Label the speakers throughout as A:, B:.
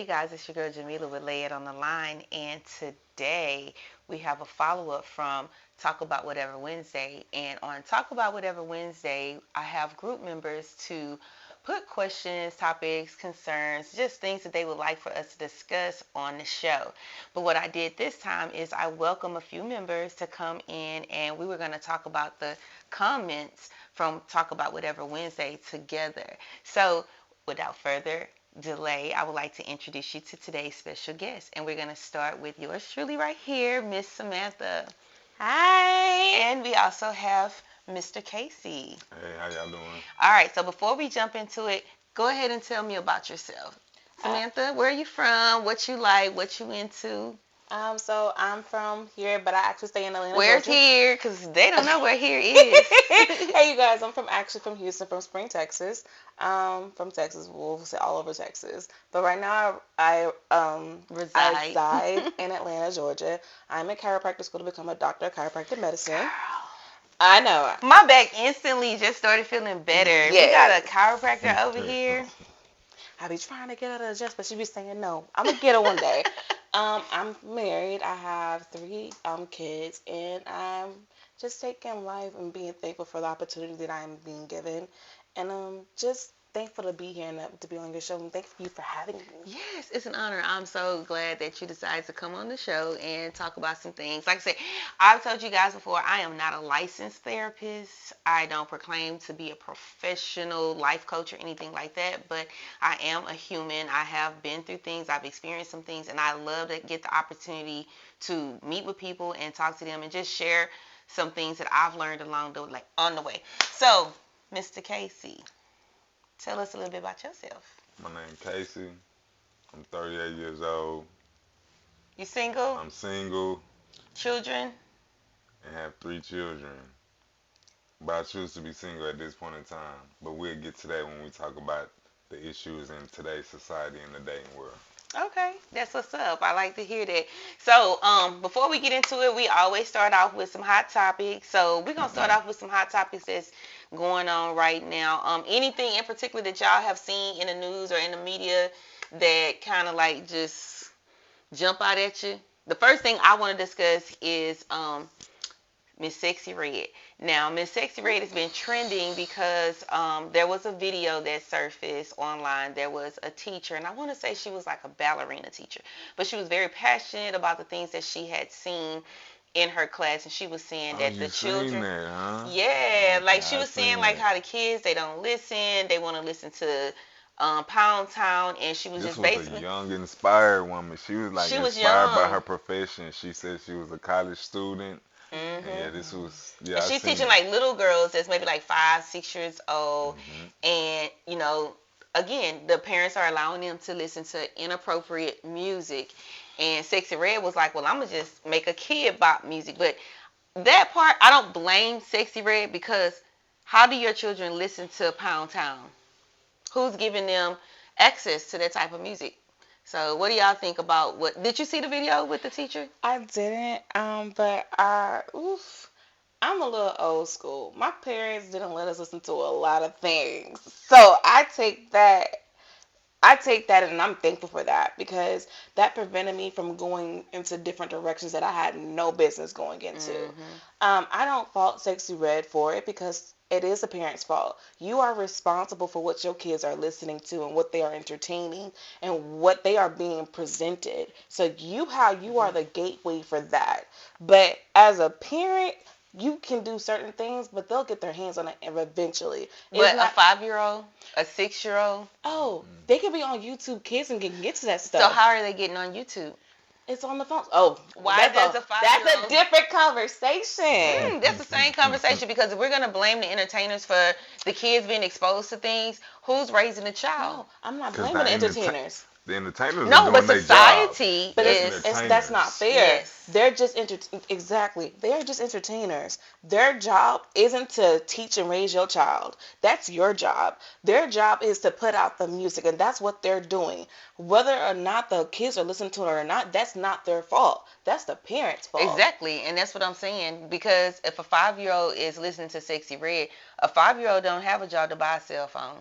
A: guys, it's your girl Jamila with Lay It on the Line, and today we have a follow-up from Talk About Whatever Wednesday. And on Talk About Whatever Wednesday, I have group members to put questions, topics, concerns, just things that they would like for us to discuss on the show. But what I did this time is I welcome a few members to come in, and we were going to talk about the comments from Talk About Whatever Wednesday together. So without further delay, I would like to introduce you to today's special guest. And we're going to start with yours truly right here, Miss Samantha.
B: Hi.
A: And we also have Mr. Casey.
C: Hey, how y'all doing?
A: All right, so before we jump into it, go ahead and tell me about yourself. Samantha, where are you from? What you like? What you into?
B: So I'm from here, but I actually stay in Atlanta,
A: Where's
B: Georgia.
A: here? Because they don't know where here is.
B: Hey, you guys, I'm from Houston, from Spring, Texas. From Texas, we'll say all over Texas. But right now, I reside in Atlanta, Georgia. I'm at chiropractic school to become a doctor of chiropractic medicine.
A: Girl.
B: I know.
A: My back instantly just started feeling better.
B: Yes.
A: We got a chiropractor over here.
B: I be trying to get her to adjust, but she be saying no. I'm gonna get her one day. I'm married. I have 3 kids, and I'm just taking life and being thankful for the opportunity that I am being given, and just thankful to be here and to be on your show. And thank you for having me.
A: Yes, it's an honor. I'm so glad that you decided to come on the show and talk about some things. Like I said, I've told you guys before, I am not a licensed therapist. I don't proclaim to be a professional life coach or anything like that, but I am a human. I have been through things. I've experienced some things, and I love to get the opportunity to meet with people and talk to them and just share some things that I've learned on the way. So, Mr. Casey, tell us a little bit about yourself.
C: My name Casey. I'm 38 years old.
A: You single?
C: I'm single
A: Children?
C: and have 3 children. But I choose to be single at this point in time. But we'll get to that when we talk about the issues in today's society and the dating world.
A: Okay, that's what's up. I like to hear that. So, before we get into it, we always start off with some hot topics. So, we're gonna start off with some hot topics that's going on right now. Anything in particular that y'all have seen in the news or in the media that kind of like just jump out at you? The first thing I want to discuss is Miss Sexy Red. Now, Miss Sexy Red has been trending because there was a video that surfaced online. There was a teacher, and I want to say she was like a ballerina teacher, but she was very passionate about the things that she had seen in her class, and she was saying that
C: you
A: the children,
C: seen that, huh?
A: yeah,
C: Okay,
A: like she
C: I
A: was saying
C: seen
A: like
C: that.
A: how the kids, they don't listen, they want to listen to Pound Town, and she was
C: This
A: just
C: was a
A: basically,
C: young, inspired woman. She was like
A: she was
C: inspired by
A: young.
C: her profession. She said she was a college student. And yeah,
A: hmm
C: this was, yeah,
A: And
C: I
A: she's
C: seen
A: teaching
C: it.
A: like little girls that's maybe like 5, 6 years old.
C: Hmm.
A: And, again, the parents are allowing them to listen to inappropriate music. And Sexy Red was like, well, I'm going to just make a kid bop music. But that part, I don't blame Sexy Red because how do your children listen to Pound Town? Who's giving them access to that type of music? So what do y'all think about what? Did you see the video with the teacher?
B: I didn't, but oof. I'm a little old school. My parents didn't let us listen to a lot of things. So I take that and I'm thankful for that because that prevented me from going into different directions that I had no business going into.
A: Mm-hmm.
B: I don't fault Sexy Red for it because it is a parent's fault. You are responsible for what your kids are listening to and what they are entertaining and what they are being presented. So you are the gateway for that. But as a parent, you can do certain things, but they'll get their hands on it eventually. It's
A: But a
B: not.
A: 5-year-old, a 6-year-old.
B: Oh, they can be on YouTube Kids and can get to that
A: So
B: stuff.
A: how are they getting on YouTube?
B: It's on the phone. Oh,
A: Why does a
B: that's a
A: 5-year-old?
B: different conversation.
A: That's the same conversation because if we're gonna blame the entertainers for the kids being exposed to things, who's raising the child?
B: No, I'm not
C: Because
B: blaming the entertainers.
C: the entertainers are
A: No, but
C: doing their job
A: society
B: But
C: as
A: is.
B: that's not
C: entertainers.
B: fair.
A: Yes.
B: They're just exactly. They're just entertainers. Their job isn't to teach and raise your child. That's your job. Their job is to put out the music, and that's what they're doing. Whether or not the kids are listening to it or not, that's not their fault. That's the parents' fault.
A: Exactly, and that's what I'm saying. Because if a 5-year-old is listening to Sexy Red, a 5-year-old don't have a job to buy a cell phone.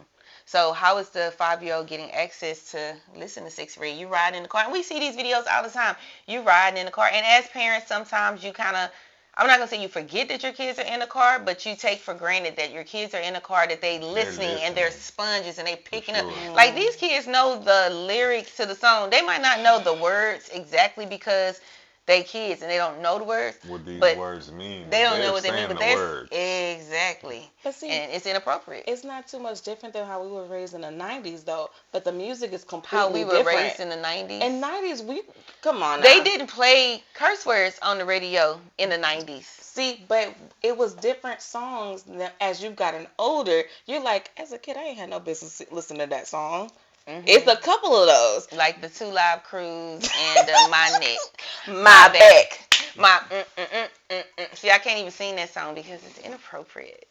A: So how is the 5-year-old getting access to listen to Sixth Red? You ride in the car, and we see these videos all the time. You riding in the car, and as parents, sometimes you kind of, I'm not gonna say you forget that your kids are in the car, but you take for granted that your kids are in the car, that they
C: They're
A: listening and they're
C: listening
A: sponges and they
C: for
A: picking up.
C: sure.
A: Like these kids know the lyrics to the song. They might not know the words exactly because they kids and they don't know the words,
C: What these
A: but
C: words mean,
A: they
C: but
A: don't know
C: they're
A: what they mean.
C: saying
A: But
C: the
A: there's
C: words.
A: exactly,
B: But see,
A: and it's inappropriate.
B: it's not too much different than how we were raised in the 90s, though. But the music is
A: How
B: completely
A: we were
B: different.
A: raised in the 90s.
B: In 90s, we come on
A: They
B: now.
A: didn't play curse words on the radio in the 90s.
B: See, but it was different songs. As you've gotten older, you're like, as a kid, I ain't had no business listening to that song. It's a couple of those.
A: Like the Two Live Crews and My Neck.
B: My back.
A: My See, I can't even sing that song because it's inappropriate.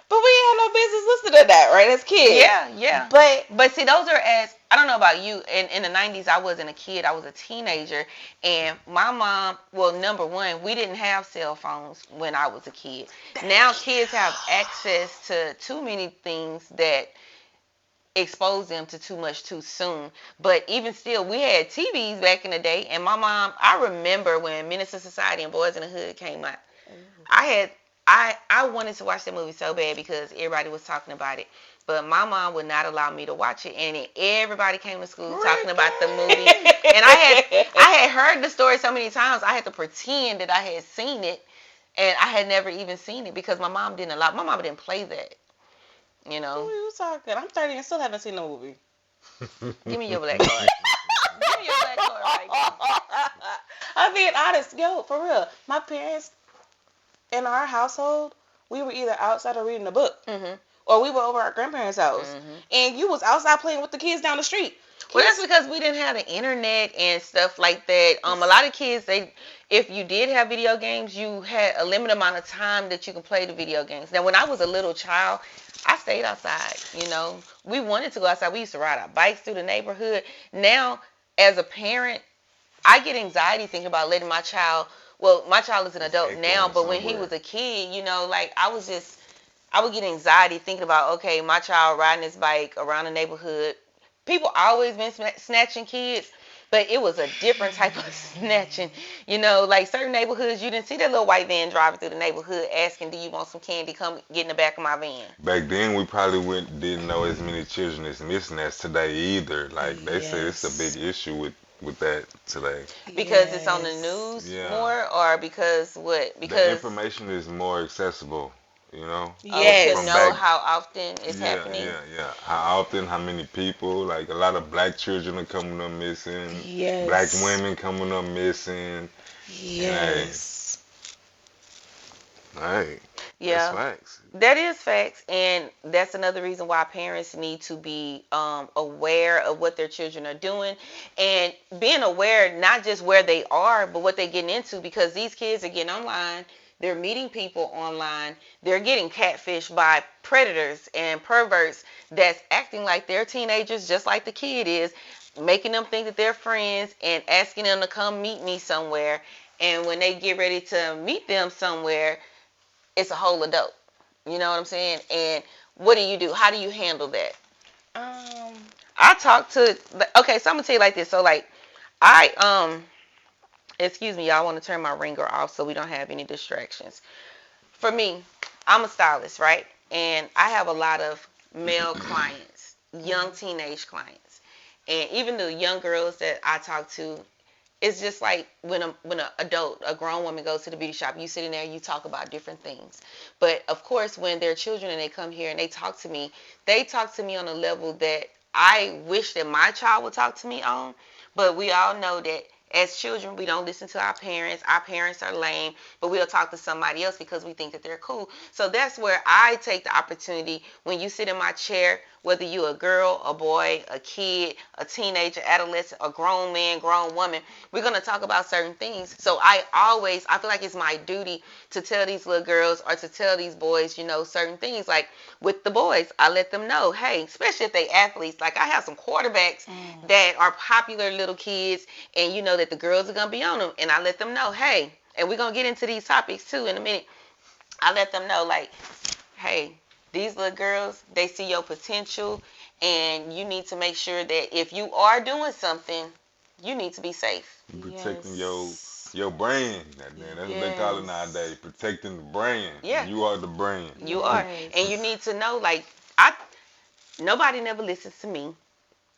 B: But we ain't had no business listening to that, right, as kids.
A: Yeah, yeah.
B: But
A: But see, those are as I don't know about you. In the 90s, I wasn't a kid. I was a teenager, and my mom. Well, number one, we didn't have cell phones when I was a kid. Now kids have access to too many things that expose them to too much too soon. But even still, we had TVs back in the day, and my mom. I remember when Minister Society and Boys in the Hood came out. I had I wanted to watch that movie so bad because everybody was talking about it. But my mom would not allow me to watch it, and then everybody came to school talking about the movie. And I had heard the story so many times, I had to pretend that I had seen it, and I had never even seen it because my mom didn't allow. My mom didn't play that, you
B: Who
A: know.
B: are you talking? I'm 30 and still haven't seen the movie.
A: Give me your black card. Give me your black card right now.
B: I'm being honest. Yo, for real. My parents, in our household, we were either outside or reading a book.
A: Mhm.
B: Or we were over at our grandparents' house.
A: Mhm.
B: And you was outside playing with the kids down the street.
A: Well, that's because we didn't have the internet and stuff like that. A lot of kids, if you did have video games, you had a limited amount of time that you can play the video games. Now, when I was a little child, I stayed outside. We wanted to go outside. We used to ride our bikes through the neighborhood. Now, as a parent, I get anxiety thinking about letting my child. Well, my child is an adult now, but when he was a kid, like I would get anxiety thinking about, okay, my child riding his bike around the neighborhood. People always been snatching kids, but it was a different type of snatching. Like certain neighborhoods, you didn't see that little white van driving through the neighborhood asking, "Do you want some candy? Come get in the back of my van."
C: Back then, we probably didn't know as many children is missing as today either. Like they say, it's a big issue with that today.
A: Because it's on the news
C: Yeah.
A: more, or because what?
C: The
A: Because
C: information is more accessible.
B: Yes.
A: to know how often it's
C: yeah,
A: happening.
C: yeah. How often, how many people? Like a lot of black children are coming up missing.
B: Yes.
C: Black women coming up missing.
B: Yes.
C: Hey,
A: Yeah.
C: that's facts.
A: That is facts, and that's another reason why parents need to be aware of what their children are doing, and being aware not just where they are, but what they're getting into, because these kids are getting online, they're meeting people online, they're getting catfished by predators and perverts that's acting like they're teenagers, just like the kid is, making them think that they're friends and asking them to come meet me somewhere, and when they get ready to meet them somewhere, it's a whole adult. You know what I'm saying? And what do you do? How do you handle that?
B: Um.
A: I talk to. Okay, so I'm gonna tell you like this. So like, excuse me, y'all. I want to turn my ringer off so we don't have any distractions. For me, I'm a stylist, right? And I have a lot of male clients, young teenage clients, and even the young girls that I talk to, it's just like when an adult, a grown woman goes to the beauty shop, you sit in there, you talk about different things. But of course, when they're children and they come here and they talk to me on a level that I wish that my child would talk to me on. But we all know that as children, we don't listen to our parents. Our parents are lame, but we'll talk to somebody else because we think that they're cool. So that's where I take the opportunity when you sit in my chair, whether you're a girl, a boy, a kid, a teenager, adolescent, a grown man, grown woman, we're going to talk about certain things. So I feel like it's my duty to tell these little girls or to tell these boys, certain things. Like with the boys, I let them know, hey, especially if they athletes, like I have some quarterbacks that are popular little kids, and you know that the girls are going to be on them, and I let them know, hey, and we're going to get into these topics too in a minute. I let them know, like, hey, These little girls, they see your potential, and you need to make sure that if you are doing something, you need to be safe.
C: You protecting
B: Yes.
C: your brand. That's what they call it nowadays.
B: Yes.
C: Protecting the brand.
A: Yeah,
C: You are the brand.
A: you are. And you
B: Yes.
A: need to know, like, I nobody never listens to me.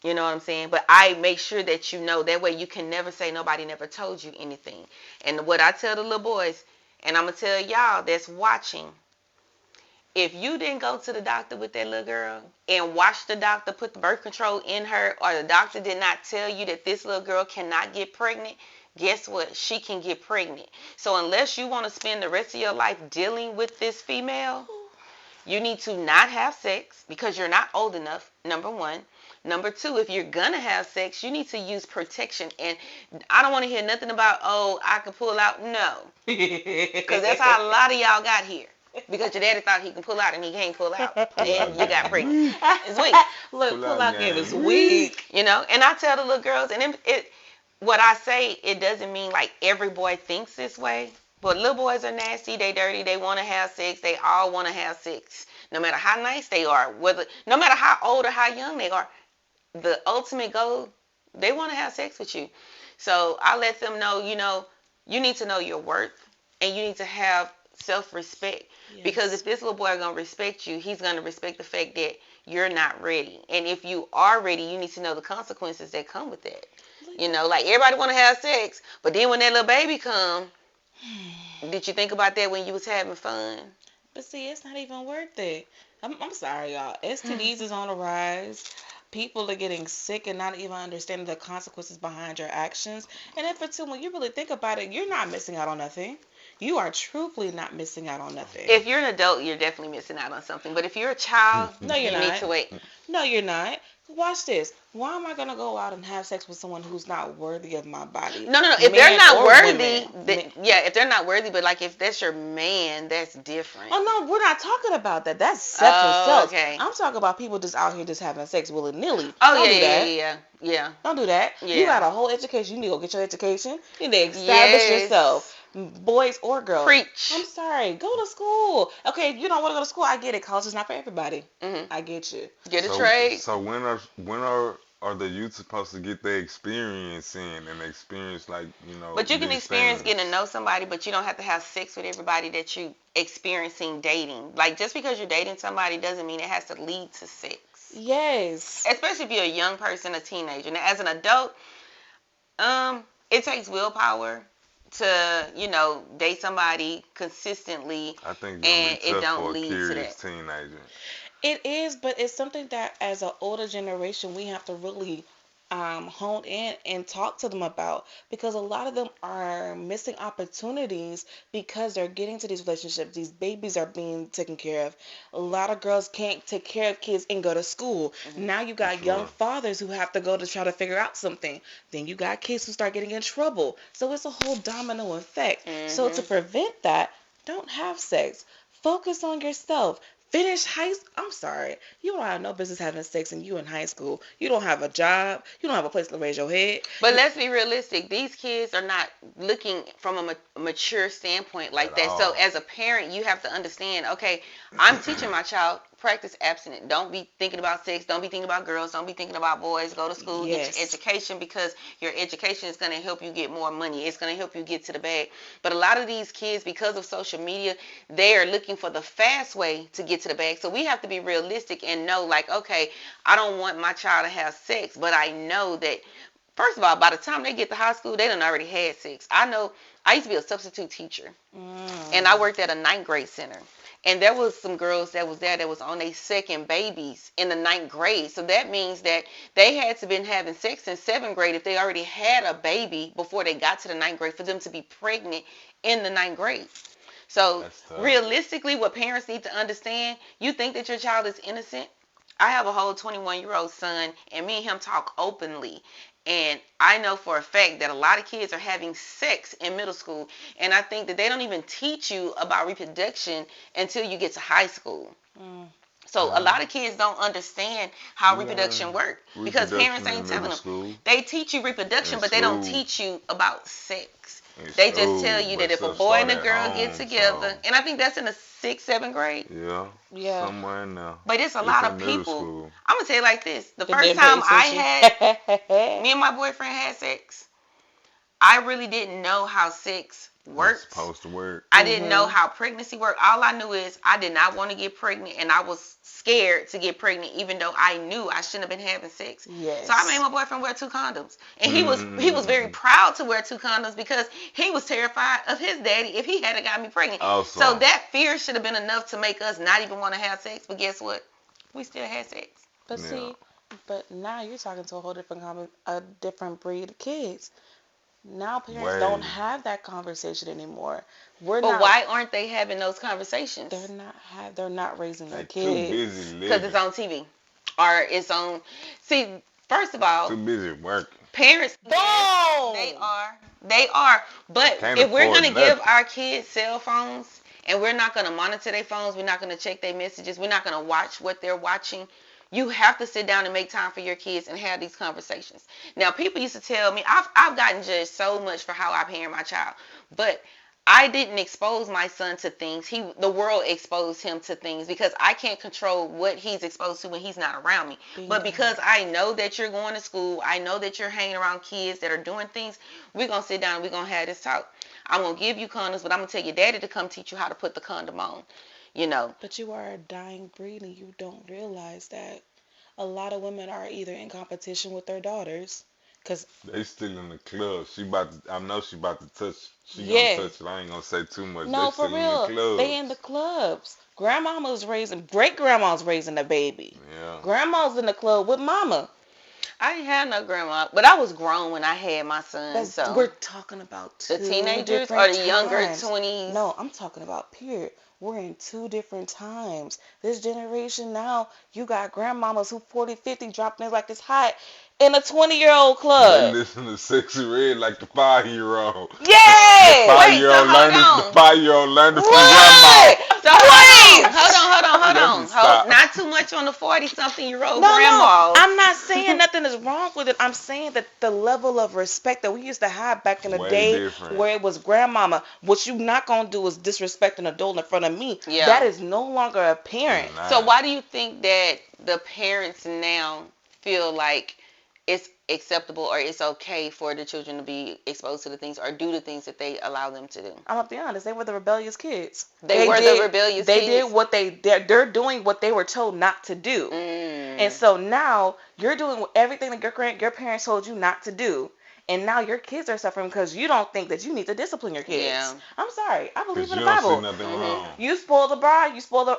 A: You know what I'm saying? But I make sure that you know. That way you can never say nobody never told you anything. And what I tell the little boys, and I'm going to tell y'all that's watching, if you didn't go to the doctor with that little girl and watch the doctor put the birth control in her, or the doctor did not tell you that this little girl cannot get pregnant, guess what? She can get pregnant. So unless you want to spend the rest of your life dealing with this female, you need to not have sex because you're not old enough, number one. Number two, if you're going to have sex, you need to use protection. And I don't want to hear nothing about, oh, I can pull out. No. Because that's how a lot of y'all got here. Because your daddy thought he can pull out and he can't pull out.
C: Pull
A: And
C: out
A: you got
C: game.
A: pregnant.
C: Weak.
A: It's weak.
B: Look,
C: Pull
B: pull
C: out
B: out game is
C: game.
B: weak.
A: You know, and I tell the little girls, and what I say, it doesn't mean like every boy thinks this way. But little boys are nasty, they dirty, they want to have sex, they all want to have sex. No matter how nice they are, no matter how old or how young they are, the ultimate goal, they want to have sex with you. So I let them know, you need to know your worth, and you need to have self-respect. Because if this little boy is going to respect you, he's going to respect the fact that you're not ready. And if you are ready, you need to know the consequences that come with that. Like everybody want to have sex, but then when that little baby come, did you think about that when you was having fun?
B: But see, it's not even worth it. I'm sorry, y'all. STDs is on the rise. People are getting sick and not even understanding the consequences behind your actions. And if it's when you really think about it, you're not missing out on nothing. You are truly not missing out on nothing.
A: If you're an adult, you're definitely missing out on something. But if you're a child,
B: No, you're
A: you need
B: not.
A: to wait.
B: No, you're not. Watch this. Why am I gonna go out and have sex with someone who's not worthy of my body?
A: No, no, no. If they're
B: Men
A: not
B: or
A: worthy,
B: women.
A: yeah, if they're not worthy, but like if that's your man, that's different.
B: Oh no, we're not talking about that. That's sex and
A: Oh,
B: self.
A: okay.
B: I'm talking about people just out here just having sex willy nilly.
A: Oh,
B: Don't
A: yeah,
B: do that.
A: yeah, yeah,
B: Don't do that.
A: yeah,
B: You
A: yeah.
B: got a whole education. You need to go get your education. You need to establish
A: Yes.
B: yourself. Boys or girls.
A: Preach.
B: I'm sorry. Go to school. Okay, you don't want to go to school. I get it. College is not for everybody.
A: Mhm.
B: I get you.
A: Get a
C: So
A: trade.
C: so when are the youth supposed to get their experience in and experience
A: But you can
C: these
A: experience getting to
C: things?
A: know somebody, but you don't have to have sex with everybody that you experiencing dating. Like just because you're dating somebody doesn't mean it has to lead to sex.
B: Yes.
A: Especially if you're a young person, a teenager. Now, as an adult, it takes willpower to, date somebody consistently,
C: I think it's gonna be
A: and it
C: tough
A: don't
C: for a
A: lead to that.
C: curious teenager.
B: It is, but it's something that as an older generation we have to really hone in and talk to them about, because a lot of them are missing opportunities because they're getting to these relationships. These babies are being taken care of. A lot of girls can't take care of kids and go to school.
A: Mhm.
B: Now you
C: For
B: got young
C: sure.
B: fathers who have to go to try to figure out something. Then you got kids who start getting in trouble. So it's a whole domino effect. So to
A: Mhm.
B: prevent that, don't have sex. Focus on yourself. Finish I'm sorry. You don't have no business having sex and you in high school. You don't have a job. You don't have a place to raise your head.
A: But let's be realistic. These kids are not looking from a mature standpoint like
C: At
A: that. So
C: all.
A: as a parent, you have to understand, okay, I'm teaching my child practice abstinent. Don't be thinking about sex. Don't be thinking about girls. Don't be thinking about boys. Go to school, get your
B: Yes.
A: education, because your education is going to help you get more money. It's going to help you get to the bag. But a lot of these kids, because of social media, they are looking for the fast way to get to the bag. So we have to be realistic and know, like, okay, I don't want my child to have sex, but I know that first of all, by the time they get to high school, they done already had sex. I know I used to be a substitute teacher, and I worked at a ninth grade center. And there was some girls that was there that was on their second babies in the ninth grade. So that means that they had to been having sex in seventh grade if they already had a baby before they got to the ninth grade for them to be pregnant in the ninth grade. So
C: That's tough.
A: realistically, what parents need to understand, you think that your child is innocent. I have a whole 21-year-old son, and me and him talk openly. And I know for a fact that a lot of kids are having sex in middle school. And I think that they don't even teach you about reproduction until you get to high school.
B: Mm.
A: So a
C: Yeah.
A: lot of kids don't understand how
C: We
A: reproduction
C: learn
A: works because parents
C: reproduction
A: ain't
C: in
A: telling
C: middle
A: them.
C: school,
A: They teach you reproduction,
C: in
A: but they don't
C: school,
A: teach you about sex.
C: in
A: They just tell
C: school,
A: you
C: but
A: that if a
C: stuff
A: boy and
C: start
A: a
C: at
A: girl get
C: home.
A: together,
C: So
A: and I think that's in the sixth, seventh grade.
C: Yeah,
B: Yeah.
C: somewhere in there.
A: But it's a
C: It's
A: lot
C: in
A: of
C: middle
A: people.
C: school.
A: I'm gonna tell you like this: the
B: That
A: first
B: didn't pay
A: time I
B: attention.
A: had me and my boyfriend had sex, I really didn't know how sex
C: It's
A: worked.
C: supposed to work.
A: I didn't know
B: Mhm.
A: how pregnancy worked. All I knew is I did not want to get pregnant, and I was scared to get pregnant, even though I knew I shouldn't have been having sex. So I made
B: Yes.
A: my boyfriend wear two condoms, and he was very
C: Mm-mm-mm-mm.
A: proud to wear two condoms because he was terrified of his daddy if he had got me pregnant. So
C: Also,
A: that fear should have been enough to make us not even want to have sex. But guess what? We still had sex.
B: But
C: yeah,
B: see, but now you're talking to a whole different a different breed of kids. Now parents don't
C: way.
B: have that conversation anymore. We're
A: But
B: not.
A: why aren't they having those
B: They're
A: conversations?
B: not have. They're not raising their
C: They too busy
B: kids.
A: Because it's
C: living,
A: on TV or it's on. See, first of all,
C: too busy working.
A: parents, yes, they
B: Boom.
A: are. They are.
C: They
A: But
C: can't
A: if we're
C: afford
A: going to give
C: nothing.
A: our kids cell phones and we're not going to monitor their phones, we're not going to check their messages, we're not going to watch what they're watching, you have to sit down and make time for your kids and have these conversations. Now, people used to tell me, I've gotten judged so much for how I parent my child, but I didn't expose my son to things. The world exposed him to things because I can't control what he's exposed to when he's not around me. But
B: Bingo.
A: because I know that you're going to school, I know that you're hanging around kids that are doing things, we're gonna sit down and we're gonna have this talk. I'm gonna give you condoms, but I'm gonna tell your daddy to come teach you how to put the condom on. You know.
B: But you are a dying breed and you don't realize that. A lot of women are either in competition with their daughters. Because,
C: They still in the club. She about to. I know she about to touch. She gonna
B: yeah.
C: touch it. I ain't gonna say too much. They
B: No, for
C: still in the
B: real. They in the
C: clubs.
B: clubs. Grandmama's raising, great grandma's raising a baby.
C: Yeah.
B: Grandma's in the club with mama.
A: I didn't have no grandma, but I was grown when I had my son.
B: But
A: So
B: we're talking about
A: the
B: two
A: teenagers or
B: different
A: the younger
B: times.
A: 20s.
B: No, I'm talking about period. We're in two different times. This generation now, you got grandmamas who 40, 50 dropping it like it's hot in a 20-year-old
C: They
B: club.
C: listen to Sexy Red like the 5 year old. The
B: Yes!
A: Wait, so
C: 5 year old
A: hold
C: learned it. The
A: on.
C: 5 year old learned it from grandma.
B: What?
A: So
B: Wait!
A: hold
C: Let me
A: on, hold.
C: stop.
A: Not too much on the 40-something-year-old
B: No, no,
A: grandmas.
B: I'm not saying nothing is wrong with it. I'm saying that the level of respect that we used to have back in the
C: Way
B: day
C: different.
B: where it was grandmama, what you not gonna do is disrespect an adult in front of me. That
A: Yeah.
B: is no longer apparent.
C: It's
A: So
C: not.
A: why do you think that the parents now feel like it's acceptable or it's okay for the children to be exposed to the things or do the things that they allow them to do?
B: I'm gonna be honest, they were the rebellious kids.
A: They were the rebellious
B: They did
A: kids.
B: what they're doing what they were told not to do. And
A: Mm.
B: so now you're doing everything that your parents told you not to do. And now your kids are suffering because you don't think that you need to discipline your kids.
A: Yeah.
B: I'm sorry. I believe
C: Cause
B: in
C: you
B: the
C: don't see
B: Bible.
C: nothing
A: Mhm.
C: wrong.
B: You spoil the bride, you spoil the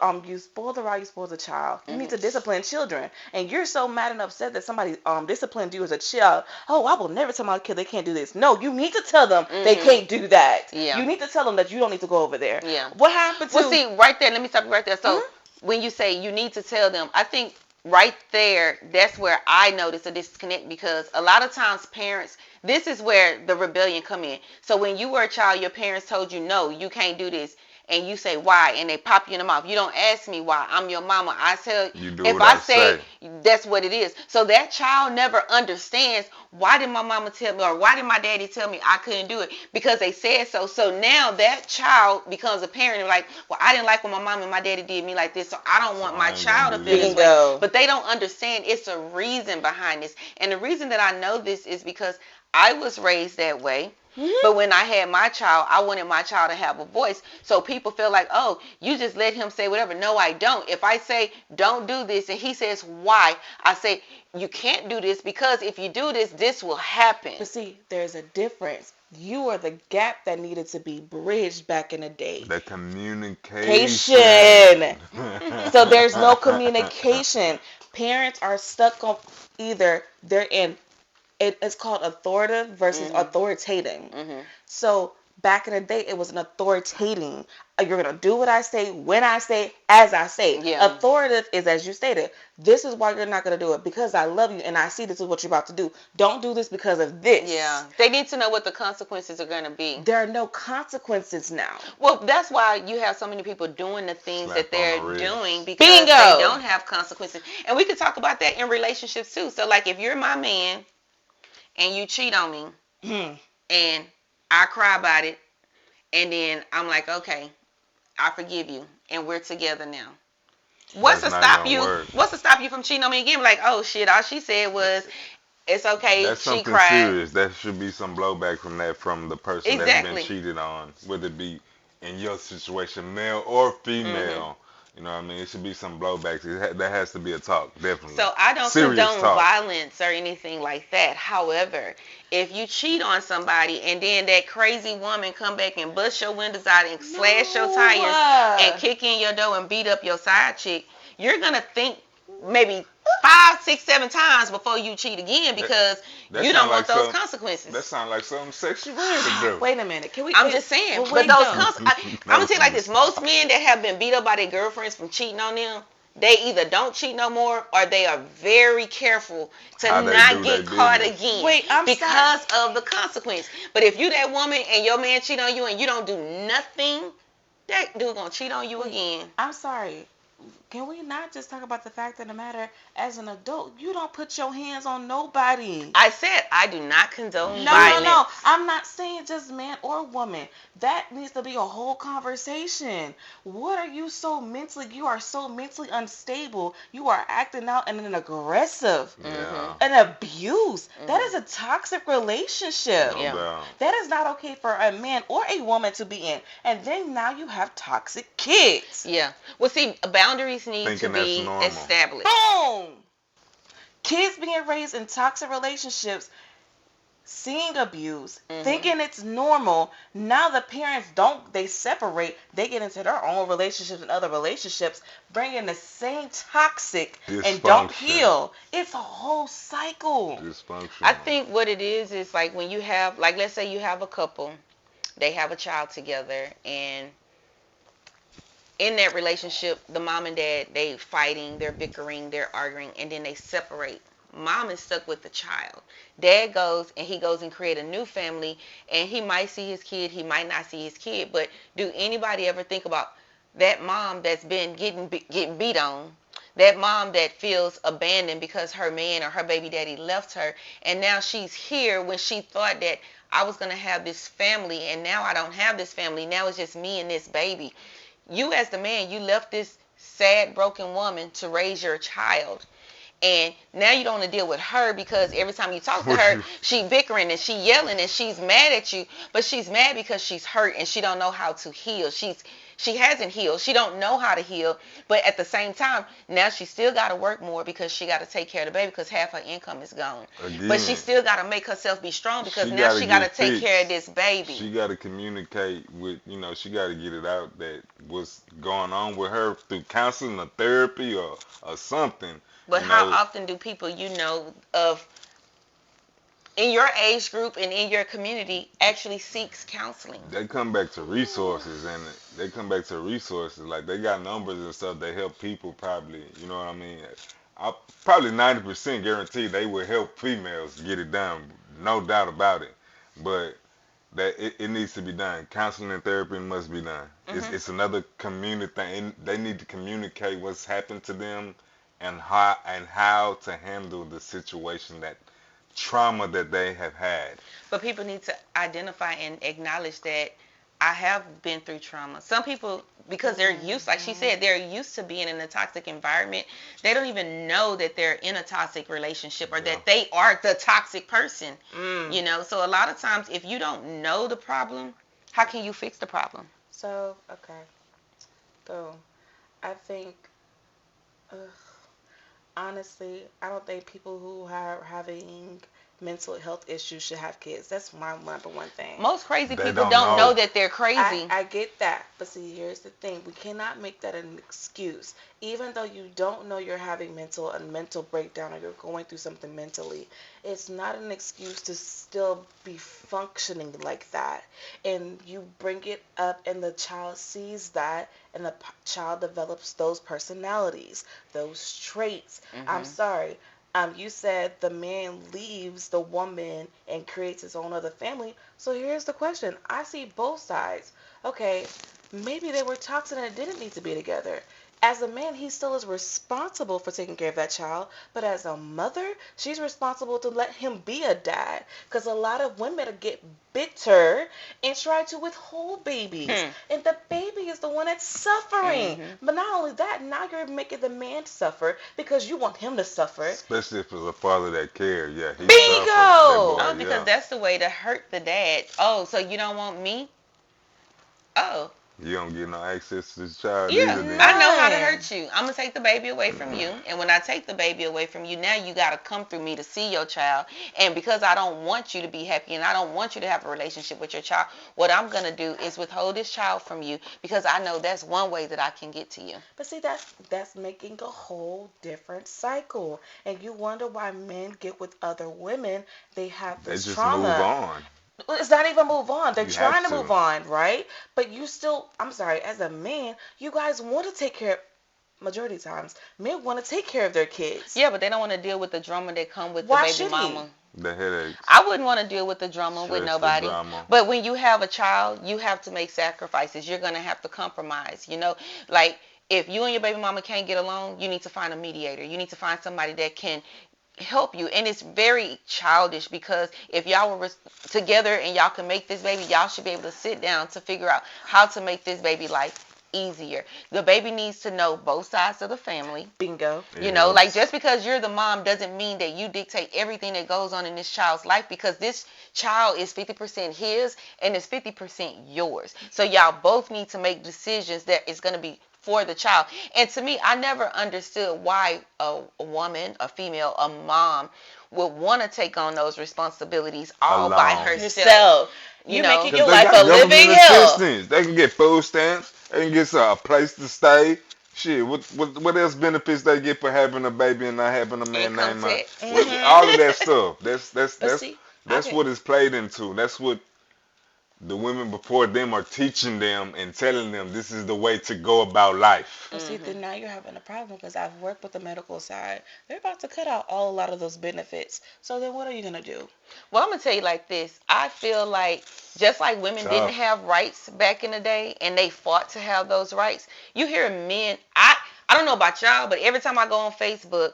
B: rod, you spoil the child. You need
A: Mhm.
B: to discipline children. And you're so mad and upset that somebody disciplined you as a child. Oh, I will never tell my kid they can't do this. No, you need to tell them they
A: Mhm.
B: can't do that.
A: Yeah.
B: You need to tell them that you don't need to go over there.
A: Yeah.
B: What happened
A: Well,
B: to
A: see, right there, let me stop you right there. So,
B: Mhm.
A: when you say you need to tell them, I think right there, that's where I notice a disconnect because a lot of times parents, this is where the rebellion come in. So, when you were a child, your parents told you, no, you can't do this. And you say, why? And they pop you in the mouth. You don't ask me why. I'm your mama. I tell,
C: You do
A: if
C: what
A: I
C: I
A: say
C: say.
A: that's what it is. So that child never understands why did my mama tell me or why did my daddy tell me I couldn't do it because they said so. So now that child becomes a parent and like, well, I didn't like when my mom and my daddy did me like this, so I don't
C: So
A: want my
C: I ain't gonna
A: child to
C: do
A: feel this
C: this.
A: way.
B: bingo?
A: But they don't understand it's a reason behind this. And the reason that I know this is because I was raised that way.
B: Mhm.
A: But when I had my child, I wanted my child to have a voice. So people feel like, oh, you just let him say whatever. No, I don't. If I say, don't do this, and he says, why? I say, you can't do this because if you do this, this will happen.
B: But see, there's a difference. You are the gap that needed to be bridged back in the day.
C: The communication.
B: Communication. So there's no communication. Parents are stuck on either they're in it's called authoritative versus
A: Mhm.
B: authoritating.
A: Mhm.
B: So back in the day, it was an authoritating. You're gonna do what I say, when I say, as I say.
A: Yeah.
B: Authoritative is as you stated. This is why you're not gonna do it because I love you and I see this is what you're about to do. Don't do this because of this.
A: Yeah. They need to know what the consequences are going to be.
B: There are no consequences now.
A: Well, that's why you have so many people doing the things that
C: Slap on
A: they're
C: the wrist.
A: doing because they
B: Bingo.
A: don't have consequences. And we could talk about that in relationships too. So, like, if you're my man and you cheat on me
B: Hmm.
A: and I cry about it, and then I'm like, okay, I forgive you, and we're together now. What's
C: That's
A: to
C: not
A: stop
C: gonna
A: you?
C: work.
A: What's to stop you from cheating on me again? Like, oh shit, all she said was it's okay.
C: That's
A: She
C: something
A: cried.
C: serious. That should be some blowback from that from the person that's been
A: Exactly.
C: cheated on, whether it be in your situation, male or
A: Hmm.
C: female. You know what I mean? It should be some blowbacks. That has to be a talk, definitely.
A: So I don't
C: Serious
A: condone
C: talk.
A: violence or anything like that. However, if you cheat on somebody and then that crazy woman come back and bust your windows out and slash your
B: No.
A: tires and kick in your door and beat up your side chick, you're gonna think maybe 5, 6, 7 times before you cheat again
C: That
A: because
C: that
A: you don't
C: sound
A: want
C: like
A: those
C: some. That
A: consequences.
C: sound like something sexy red to do.
B: Wait a minute. Can we
A: I'm
B: wait?
A: just saying,
B: Well,
A: but
B: wait
A: those
B: though.
A: I'm gonna
C: No,
A: tell you like this: most men that have been beat up by their girlfriends from cheating on them, they either don't cheat no more or they are very careful to
C: how they
A: not
C: do their
A: get caught
C: business.
A: again
B: Wait, I'm sorry.
A: because of the consequence. But if you that woman and your man cheat on you and you don't do nothing, that dude gonna cheat on you
B: Wait,
A: again.
B: I'm sorry. Can we not just talk about the fact of the matter? As an adult, you don't put your hands on nobody.
A: I said I do not condone
B: No, no,
C: Shit.
B: no.
A: violence.
B: I'm not saying just man or woman. That needs to be a whole conversation. What are you so mentally? You are so mentally unstable. You are acting out in an aggressive,
A: Mhm.
C: Yeah,
B: an abuse. That is
A: Mhm.
B: a toxic relationship.
C: no
A: Yeah.
C: doubt.
B: That is not okay for a man or a woman to be in. And then now you have toxic kids.
A: Yeah. Well, see, boundaries need to
C: Thinking that's
A: be
C: normal.
A: established.
B: Boom! Kids being raised in toxic relationships, seeing abuse,
A: Mhm.
B: thinking it's normal. Now the parents don't, they separate, they get into their own relationships and other relationships, bring in the same toxic and don't
C: Dysfunction.
B: heal. It's a whole cycle.
A: I
C: Dysfunctional.
A: think what it is like when you have, like, let's say you have a couple, they have a child together, and in that relationship, the mom and dad, they fighting, they're bickering, they're arguing, and then they separate. Mom is stuck with the child. Dad goes and he goes and create a new family, and he might see his kid, he might not see his kid, but do anybody ever think about that mom that's been getting beat on? That mom that feels abandoned because her man or her baby daddy left her, and now she's here when she thought that I was gonna have this family, and now I don't have this family. Now it's just me and this baby. You as the man, you left this sad broken woman to raise your child, and now you don't want to deal with her because every time you talk to
C: What
A: her
C: you?
A: she bickering and she yelling and she's mad at you, but she's mad because she's hurt and she don't know how to heal. She hasn't healed, she don't know how to heal, but at the same time now she still got to work more because she got to take care of the baby because half her income is gone, but she
C: Again,
A: still got to make herself be strong because
C: she
A: now
C: got to
A: she got to
C: get
A: take care of
C: fixed.
A: this baby.
C: She got to communicate with, she got to get it out that what's going on with her through counseling or therapy or something.
A: But
C: You
A: how
C: know,
A: often do people of in your age group and in your community actually seeks counseling?
C: they come back to resources and they come back to resources like they got numbers and stuff that help people probably. You know what I mean? I probably 90% guarantee they will help females get it done, no doubt about it. But that it needs to be done. Counseling and therapy must be done. It's,
A: Hmm.
C: it's another community thing. They need to communicate what's happened to them and how to handle the situation, that trauma that they have had.
A: But people need to identify and acknowledge that I have been through trauma. Some people, because they're used, like she
B: Mhm.
A: said, they're used to being in a toxic environment. They don't even know that they're in a toxic relationship or
C: Yeah.
A: that they are the toxic person.
B: Mm.
A: So a lot of times, if you don't know the problem, how can you fix the problem?
B: So, okay. So, I think, ugh, honestly, I don't think people who are having mental health issues should have kids. That's my number one thing.
A: Most crazy
C: They
A: people
C: don't
A: don't know
C: know.
A: that they're
B: I,
A: crazy.
B: I get that, but see, here's the thing. We cannot make that an excuse. Even though you don't know you're having a mental breakdown or you're going through something mentally, it's not an excuse to still be functioning like that. And you bring it up and the child sees that and the child develops those personalities, those traits. I'm
A: Hmm.
B: sorry. You said the man leaves the woman and creates his own other family. So here's the question. I see both sides. Okay, maybe they were toxic and it didn't need to be together. As a man, he still is responsible for taking care of that child, but as a mother, she's responsible to let him be a dad. Because a lot of women get bitter and try to withhold babies,
A: Hmm.
B: and the baby is the one that's suffering.
A: Hmm.
B: But not only that, now you're making the man suffer because you want him to suffer.
C: Especially if it's a father that cares. Yeah, he suffered. That boy,
B: Bingo!
A: Oh, because
C: yeah.
A: that's the way to hurt the dad. Oh, so you don't want me? Oh,
C: You don't get no access to this child
A: yeah.
C: either then.
A: I know how to
B: None.
A: hurt you. I'm gonna take the baby away from you, and when I take the baby away from you, now you gotta come through me to see your child. And because I don't want you to be happy, and I don't want you to have a relationship with your child, what I'm gonna do is withhold this child from you because I know that's one way that I can get to you.
B: But see, that's making a whole different cycle. And you wonder why men get with other women. They have
C: They
B: this
C: just move
B: trauma.
C: on.
B: It's not even move on. They're
C: You have
B: trying to move
C: to.
B: on, right? But you still, I'm sorry, as a man, you guys want to take care, majority of times, men want to take care of their kids.
A: Yeah, but they don't want to deal with the drama that come with the
B: Why
A: baby
B: should he?
A: mama.
C: The headaches,
A: I wouldn't want to deal with the drama with
C: stress, the
A: nobody.
C: drama.
A: But when you have a child, you have to make sacrifices. You're going to have to compromise. Like if you and your baby mama can't get along, you need to find a mediator. You need to find somebody that can help you. And it's very childish because if y'all were together and y'all can make this baby, y'all should be able to sit down to figure out how to make this baby life easier. The baby needs to know both sides of the family.
B: Bingo.
C: It
A: Like
C: helps.
A: just because you're the mom doesn't mean that you dictate everything that goes on in this child's life because this child is 50% his and it's 50% yours. So y'all both need to make decisions that is going to be for the child. And to me, I never understood why a woman, a female, a mom would want to take on those responsibilities all by
C: Alone.
A: herself.
B: Yourself.
A: You
B: You're
A: know,
B: making
C: Because
B: your
C: they
B: life
C: got
B: a
C: government
B: living hell.
C: assistance. They can get food stamps. They can get a place to stay. Shit, what else benefits they get for having a baby and not having a man
A: income
C: named out?
A: tax.
C: All of
B: Mm-hmm.
C: that stuff.
B: But see, I
C: That's
B: can.
C: what is played into. That's what the women before them are teaching them and telling them this is the way to go about life.
B: But see,
A: Hmm.
B: then now you're having a problem because I've worked with the medical side. They're about to cut out a lot of those benefits. So then what are you gonna do?
A: Well, I'm gonna tell you like this. I feel like just like women didn't
C: Tough.
A: have rights back in the day, and they fought to have those rights. You hear men. I don't know about y'all, but every time I go on Facebook,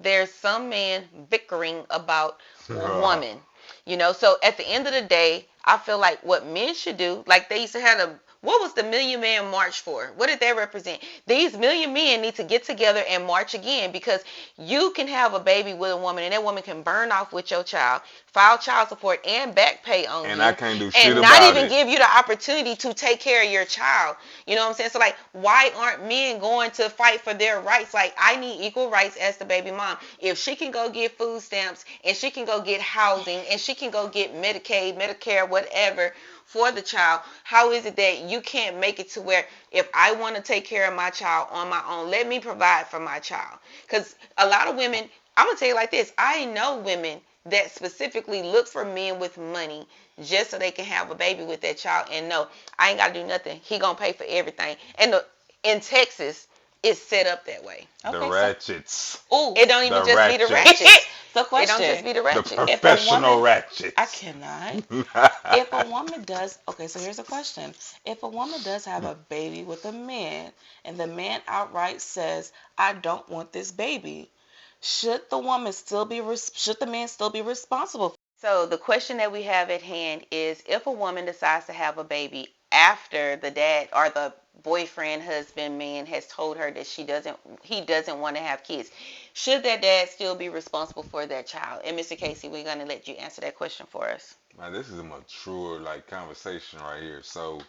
A: there's some man bickering about a woman. So at the end of the day, I feel like what men should do, like they used to have a what was the Million Man March for? What did that represent? These million men need to get together and march again because you can have a baby with a woman and that woman can burn off with your child, file child support and back pay on
C: And I
A: you,
C: can't do shit
A: and not
C: about
A: even
C: it.
A: give you the opportunity to take care of your child. You know what I'm saying? So like, why aren't men going to fight for their rights? Like, I need equal rights as the baby mom. If she can go get food stamps and she can go get housing and she can go get Medicaid, Medicare, whatever for the child, how is it that you can't make it to where if I want to take care of my child on my own, let me provide for my child? Because a lot of women, I'm gonna tell you like this, I know women that specifically look for men with money just so they can have a baby with that child and no, I ain't gotta do nothing, he gonna pay for everything. And in Texas it's set up that way.
C: The
B: Okay, so
C: ratchets.
B: ooh,
A: It don't even
C: The
A: just be the
C: ratchets.
A: ratchets.
B: so
A: It don't just
B: question:
A: be the
C: The
A: ratchets.
B: if a
C: professional
B: woman, I
C: ratchets.
B: cannot. If a woman does, okay, so here's a question: if a woman does have a baby with a man, and the man outright says, "I don't want this baby," should should the man still be responsible?
A: So the question that we have at hand is if a woman decides to have a baby after the dad or the boyfriend, husband, man has told her that he doesn't want to have kids, should that dad still be responsible for that child? And Mr. Casey, we're gonna let you answer that question for us.
C: Man, this is a mature like conversation right here. So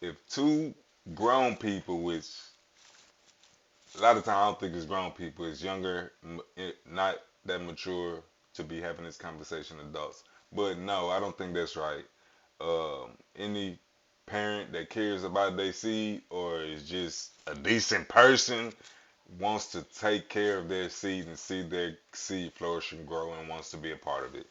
C: if two grown people, which a lot of times I don't think it's grown people, it's younger, not that mature to be having this conversation, adults. But no, I don't think that's right. Any parent that cares about their seed or is just a decent person wants to take care of their seed and see their seed flourish and grow and wants to be a part of it.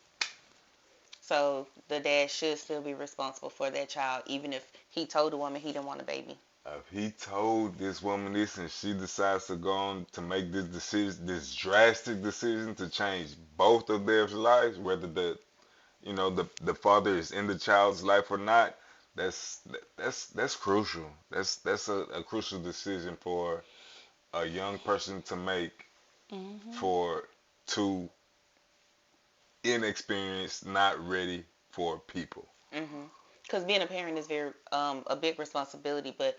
A: So the dad should still be responsible for that child, even if he told the woman he didn't want a baby.
C: If he told this woman this and she decides to go on to make this decision, this drastic decision to change both of their lives, whether the father is in the child's life or not, that's that's crucial. That's a crucial decision for a young person to make,
B: Mhm.
C: for two inexperienced, not ready for people.
A: Because being a parent is very a big responsibility, but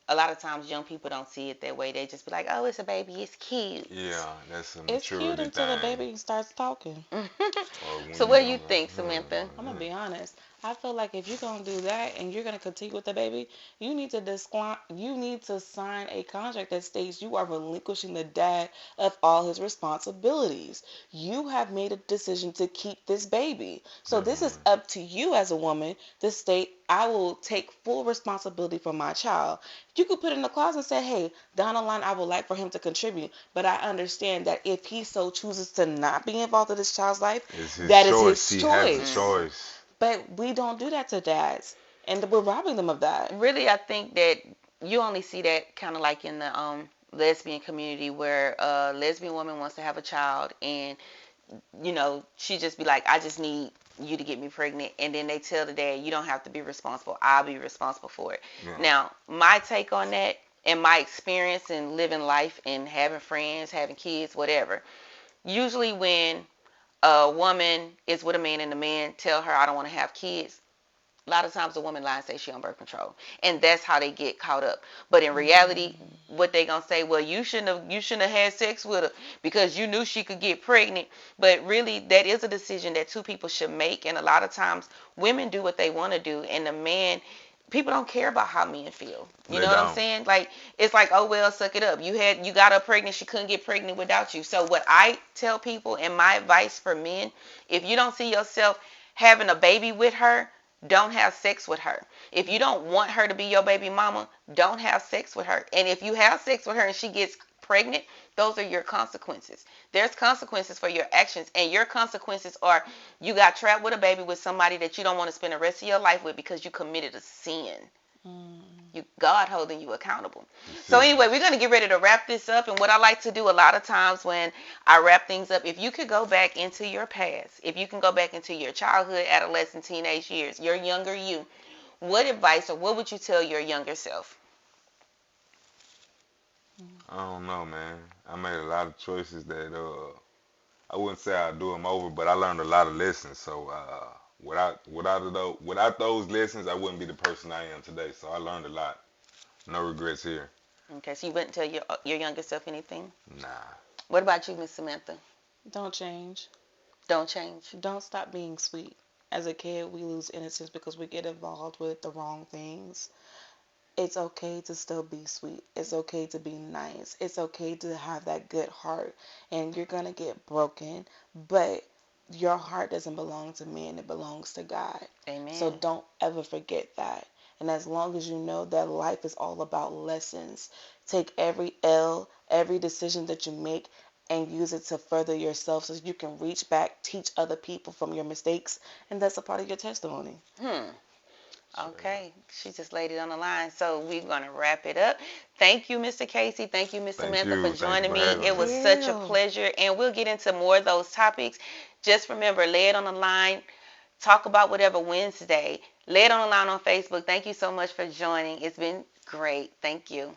A: a lot of times young people don't see it that way. They just be like, "Oh, it's a baby, it's cute."
C: Yeah, that's a
B: It's cute
C: maturity
B: until the
C: thing.
B: baby starts talking.
C: Or when
A: So,
C: you
A: what do you
C: don't go,
A: think, Samantha?
B: I'm gonna be honest. I feel like if you're gonna do that and you're gonna continue with the baby, you need to sign a contract that states you are relinquishing the dad of all his responsibilities. You have made a decision to keep this baby. So this is
C: definitely.
B: up to you as a woman to state I will take full responsibility for my child. You could put it in the clause and say, hey, down the line I would like for him to contribute. But I understand that if he so chooses to not be involved in this child's life,
C: It's his
B: that is
C: choice.
B: his
C: He has a
B: choice.
A: Hmm.
C: choice.
B: But we don't do that to dads. And we're robbing them of that.
A: Really, I think that you only see that kind of like in the lesbian community where a lesbian woman wants to have a child and she just be like, I just need you to get me pregnant. And then they tell the dad, you don't have to be responsible. I'll be responsible for it.
C: Yeah.
A: Now, my take on that and my experience in living life and having friends, having kids, whatever, usually when a woman is with a man and the man tell her, I don't want to have kids, a lot of times the woman lies and say she on birth control, and that's how they get caught up. But in reality,
B: Mm.
A: what they gonna say? Well, you shouldn't have had sex with her because you knew she could get pregnant. But really, that is a decision that two people should make. And a lot of times, women do what they want to do, and the man. People don't care about how men feel. You
C: They
A: know what I'm
C: don't.
A: saying? Like it's like, oh well, suck it up. You got her pregnant. She couldn't get pregnant without you. So what I tell people, and my advice for men, if you don't see yourself having a baby with her, don't have sex with her. If you don't want her to be your baby mama, don't have sex with her. And if you have sex with her and she gets pregnant, those are your consequences. There's consequences for your actions, and your consequences are you got trapped with a baby with somebody that you don't want to spend the rest of your life with because you committed a sin.
B: Mm.
A: God holding you accountable.
C: That's
A: So
C: it.
A: anyway, we're gonna get ready to wrap this up. And what I like to do a lot of times when I wrap things up, if you could go back into your past, if you can go back into your childhood, adolescent, teenage years, your younger you, what advice or what would you tell your younger self?
C: I don't know, man. I made a lot of choices that I wouldn't say I do them over, but I learned a lot of lessons. So without those lessons, I wouldn't be the person I am today. So I learned a lot. No regrets here.
A: Okay, so you wouldn't tell your younger self anything.
C: Nah.
A: What about you, Miss Samantha?
B: Don't change.
A: Don't change.
B: Don't stop being sweet. As a kid, we lose innocence because we get involved with the wrong things. It's okay to still be sweet. It's okay to be nice. It's okay to have that good heart. And you're going to get broken, but your heart doesn't belong to man, it belongs to God. So
A: Amen.
B: don't ever forget that. And as long as you know that life is all about lessons, take every L, every decision that you make, and use it to further yourself so you can reach back, teach other people from your mistakes, and that's a part of your testimony.
A: Hmm.
C: Straight
A: Okay, she just laid it on the line. So we're going to wrap it up. Thank you, Mr. Casey. Thank you, Miss
C: Thank
A: Samantha, for
C: you. Thank you
A: joining
C: for
A: me.
C: having
A: It
C: me.
A: was such a
B: You.
A: pleasure. And we'll get into more of those topics. Just remember, lay it on the line. Talk about whatever Wednesday. Lay it on the line on Facebook. Thank you so much for joining. It's been great. Thank you.